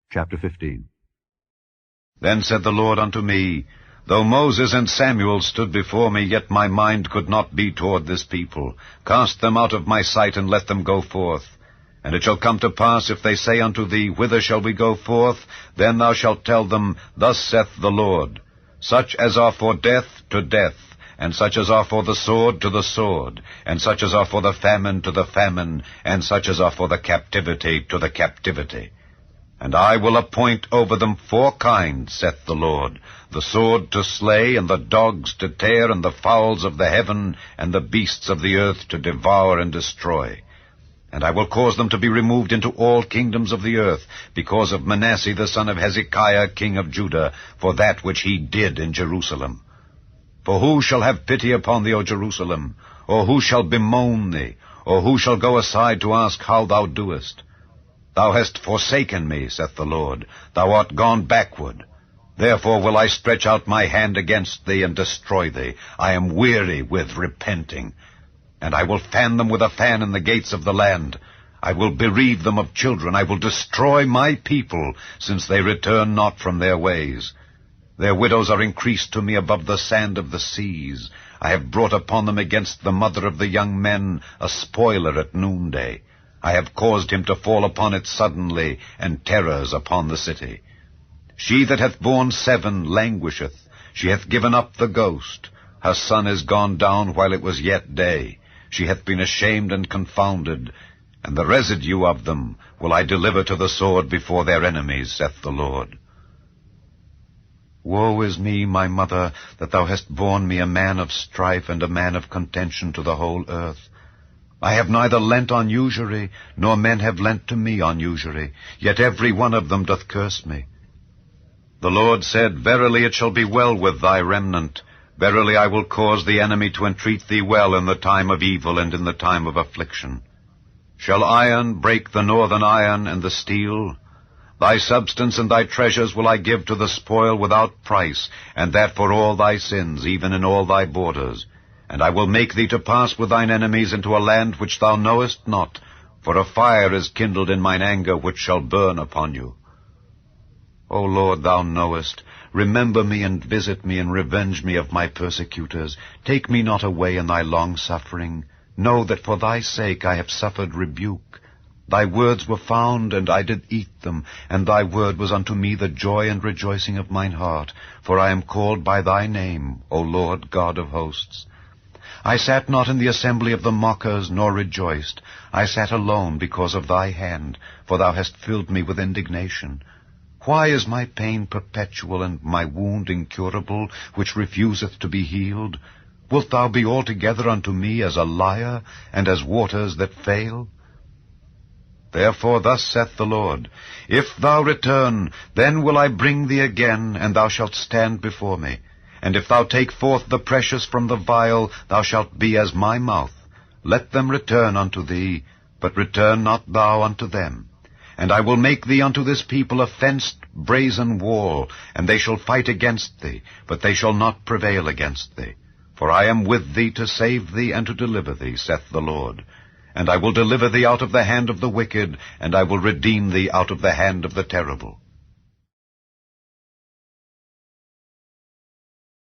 Chapter 15. Then said the Lord unto me, Though Moses and Samuel stood before me, yet my mind could not be toward this people. Cast them out of my sight, and let them go forth. And it shall come to pass, if they say unto thee, Whither shall we go forth? Then thou shalt tell them, Thus saith the Lord, Such as are for death, to death, and such as are for the sword, to the sword, and such as are for the famine, to the famine, and such as are for the captivity, to the captivity. And I will appoint over them 4 kinds, saith the Lord, the sword to slay, and the dogs to tear, and the fowls of the heaven, and the beasts of the earth to devour and destroy. And I will cause them to be removed into all kingdoms of the earth, because of Manasseh the son of Hezekiah king of Judah, for that which he did in Jerusalem. For who shall have pity upon thee, O Jerusalem? Or who shall bemoan thee? Or who shall go aside to ask how thou doest? Thou hast forsaken me, saith the Lord. Thou art gone backward. Therefore will I stretch out my hand against thee, and destroy thee. I am weary with repenting. And I will fan them with a fan in the gates of the land. I will bereave them of children. I will destroy my people, since they return not from their ways. Their widows are increased to me above the sand of the seas. I have brought upon them against the mother of the young men a spoiler at noonday. I have caused him to fall upon it suddenly, and terrors upon the city. She that hath borne 7 languisheth. She hath given up the ghost. Her son is gone down while it was yet day. She hath been ashamed and confounded, and the residue of them will I deliver to the sword before their enemies, saith the Lord. Woe is me, my mother, that thou hast borne me a man of strife and a man of contention to the whole earth. I have neither lent on usury, nor men have lent to me on usury, yet every one of them doth curse me. The Lord said, Verily it shall be well with thy remnant. Verily I will cause the enemy to entreat thee well in the time of evil and in the time of affliction. Shall iron break the northern iron and the steel? Thy substance and thy treasures will I give to the spoil without price, and that for all thy sins, even in all thy borders. And I will make thee to pass with thine enemies into a land which thou knowest not, for a fire is kindled in mine anger which shall burn upon you. O Lord, thou knowest. Remember me and visit me and revenge me of my persecutors. Take me not away in thy long-suffering. Know that for thy sake I have suffered rebuke. Thy words were found, and I did eat them, and thy word was unto me the joy and rejoicing of mine heart, for I am called by thy name, O Lord God of hosts. I sat not in the assembly of the mockers, nor rejoiced. I sat alone because of thy hand, for thou hast filled me with indignation. Why is my pain perpetual, and my wound incurable, which refuseth to be healed? Wilt thou be altogether unto me as a liar, and as waters that fail? Therefore thus saith the Lord, If thou return, then will I bring thee again, and thou shalt stand before me. And if thou take forth the precious from the vial, thou shalt be as my mouth. Let them return unto thee, but return not thou unto them. And I will make thee unto this people a fenced brazen wall, and they shall fight against thee, but they shall not prevail against thee. For I am with thee to save thee and to deliver thee, saith the Lord. And I will deliver thee out of the hand of the wicked, and I will redeem thee out of the hand of the terrible.